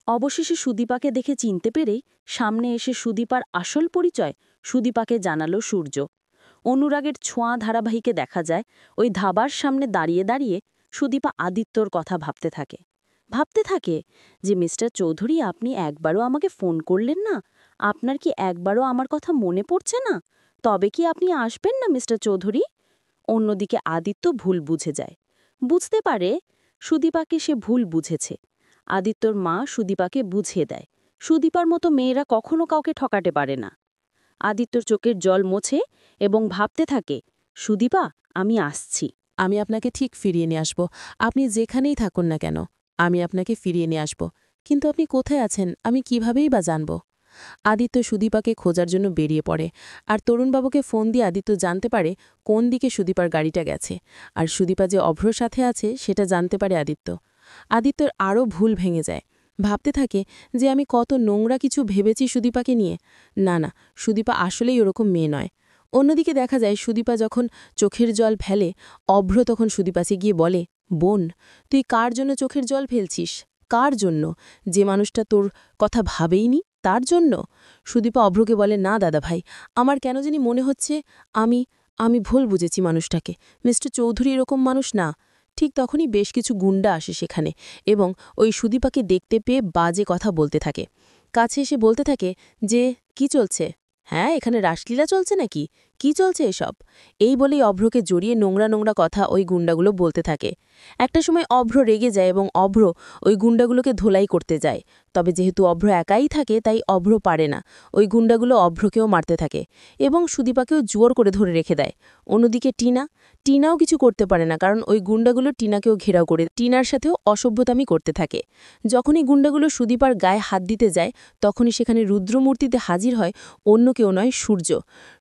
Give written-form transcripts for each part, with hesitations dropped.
অবশেষে সুদীপাকে দেখে চিনতে পেরেই সামনে এসে সুদীপার আসল পরিচয় সুদীপাকে জানালো সূর্য। অনুরাগের ছোঁয়া ধারাবাহিকে দেখা যায় ওই ধাবার সামনে দাঁড়িয়ে দাঁড়িয়ে সুদীপা আদিত্যর কথা ভাবতে থাকে যে মিস্টার চৌধুরী, আপনি একবারও আমাকে ফোন করলেন না? আপনার কি একবারও আমার কথা মনে পড়ছে না? তবে কি আপনি আসবেন না মিস্টার চৌধুরী? অন্যদিকে আদিত্য ভুল বুঝে যায়, বুঝতে পারে সুদীপাকে সে ভুল বুঝেছে। আদিত্যর মা সুদীপাকে বুঝিয়ে দেয় সুদীপার মতো মেয়েরা কখনো কাউকে ঠকাতে পারে না। আদিত্যর চোখের জল মোছে এবং ভাবতে থাকে, সুদীপা, আমি আসছি। আমি আপনাকে ঠিক ফিরিয়ে নিয়ে আসব। আপনি যেখানেই থাকুন না কেন, আমি আপনাকে ফিরিয়ে নিয়ে আসব। কিন্তু আপনি কোথায় আছেন আমি কিভাবেই বা জানব? আদিত্য সুদীপাকে খোঁজার জন্য বেরিয়ে পড়ে, আর তরুণবাবুকে ফোন দিয়ে আদিত্য জানতে পারে কোন দিকে সুদীপার গাড়িটা গেছে, আর সুদীপা যে অভ্রর সাথে আছে সেটা জানতে পারে আদিত্য। আদিত্যর আরও ভুল ভেঙে যায়, ভাবতে থাকে যে আমি কত নোংরা কিছু ভেবেছি সুদীপাকে নিয়ে। না না, সুদীপা আসলেই ওরকম মেয়ে নয়। অন্যদিকে দেখা যায় সুদীপা যখন চোখের জল ফেলে, অভ্র তখন সুদীপাকে গিয়ে বলে, বোন, তুই কার জন্য চোখের জল ফেলছিস? কার জন্য? যে মানুষটা তোর কথা ভাবেইনি তার জন্য? সুদীপা অভ্রকে বলে, না দাদা ভাই, আমার কেন জানি মনে হচ্ছে আমি আমি ভুল বুঝেছি মানুষটাকে। মিস্টার চৌধুরী এরকম মানুষ না। ঠিক তখনই বেশ কিছু গুন্ডা আসে সেখানে এবং ওই সুদীপাকে দেখতে পেয়ে বাজে কথা বলতে থাকে। কাছে এসে বলতে থাকে যে, কি চলছে? হ্যাঁ, এখানে রাসলীলা চলছে নাকি? কি চলছে এসব? এই বলেই অভ্রকে জড়িয়ে নোংরা নোংরা কথা ওই গুন্ডাগুলো বলতে থাকে। একটা সময় অভ্র রেগে যায় এবং অভ্র ওই গুন্ডাগুলোকে ধোলাই করতে যায়। তবে যেহেতু অভ্র একাই থাকে তাই অভ্র পারে না। ওই গুন্ডাগুলো অভ্রকেও মারতে থাকে এবং সুদীপাকেও জোর করে ধরে রেখে দেয়। অন্যদিকে টিনাও কিছু করতে পারে না, কারণ ওই গুন্ডাগুলো টিনাকেও ঘেরাও করে টিনার সাথেও অসভ্যতামি করতে থাকে। যখনই গুন্ডাগুলো সুদীপার গায়ে হাত দিতে যায় তখনই সেখানে রুদ্রমূর্তিতে হাজির হয় অন্য কেউ নয়,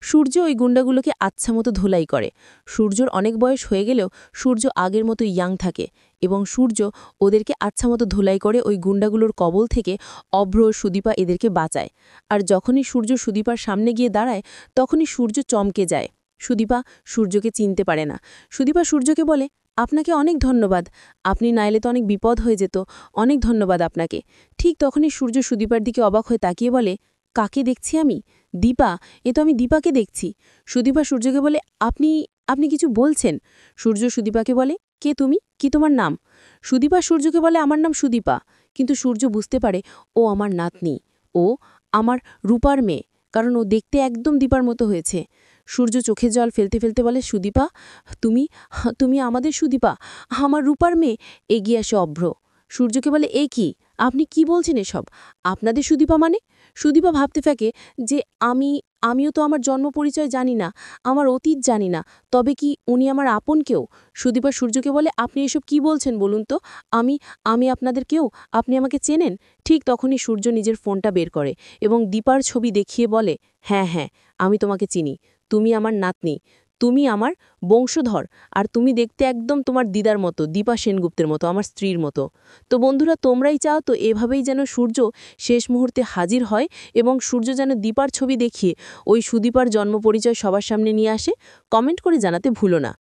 সূর্য ওই গুন্ডাগুলোকে আচ্ছামতো ধোলাই করে। সূর্যর অনেক বয়স হয়ে গেলেও সূর্য আগের মতো ইয়াং থাকে এবং সূর্য ওদেরকে আচ্ছামতো ধোলাই করে ওই গুন্ডাগুলোর কবল থেকে অভ্র ও সুদীপা এদেরকে বাঁচায়। আর যখনই সূর্য সুদীপার সামনে গিয়ে দাঁড়ায় তখনই সূর্য চমকে যায়। সুদীপা সূর্যকে চিনতে পারে না। সুদীপা সূর্যকে বলে, আপনাকে অনেক ধন্যবাদ, আপনি নাইলে তো অনেক বিপদ হয়ে যেত, অনেক ধন্যবাদ আপনাকে। ঠিক তখনই সূর্য সুদীপার দিকে অবাক হয়ে তাকিয়ে বলে, কাকে দেখছি আমি? দীপা, এ তো আমি দীপাকে দেখছি। সুদীপা সূর্যকে বলে, আপনি আপনি কিছু বলছেন? সূর্য সুদীপাকে বলে, কে তুমি? কি তোমার নাম? সুদীপা সূর্যকে বলে, আমার নাম সুদীপা। কিন্তু সূর্য বুঝতে পারে ও আমার নাতনি, ও আমার রূপার মেয়ে, কারণ ও দেখতে একদম দীপার মতো হয়েছে। সূর্য চোখে জল ফেলতে ফেলতে বলে, সুদীপা, তুমি তুমি আমাদের সুদীপা, আমার রূপার মেয়ে। এগিয়ে আসে অভ্র। সূর্যকে বলে, এ কি, আপনি কি বলছেন এসব? আপনাদের সুদীপা মানে? সুদীপা ভাবতে থাকে যে আমিও তো আমার জন্ম পরিচয় জানি না, আমার অতীত জানি না, তবে কি উনি আমার আপন কেউ? সুদীপা সূর্যকে বলে, আপনি এসব কি বলছেন বলুন তো? আমি আমি আপনাদের কেউ? আপনি আমাকে চেনেন? ঠিক তখনই সূর্য নিজের ফোনটা বের করে এবং দীপার ছবি দেখিয়ে বলে, হ্যাঁ হ্যাঁ, আমি তোমাকে চিনি, তুমি আমার নাতনি, তুমি আমার বংশধর, আর তুমি দেখতে একদম তোমার দিদার মতো, দীপা সেনগুপ্তের মতো, আমার স্ত্রীর মতো। তো বন্ধুরা, তোমরাই চাও তো এভাবেই যেন সূর্য শেষ মুহূর্তে হাজির হয় এবং সূর্য যেন দীপার ছবি দেখিয়ে ওই সুদীপার জন্ম পরিচয় সবার সামনে নিয়ে আসে? কমেন্ট করে জানাতে ভুলো না।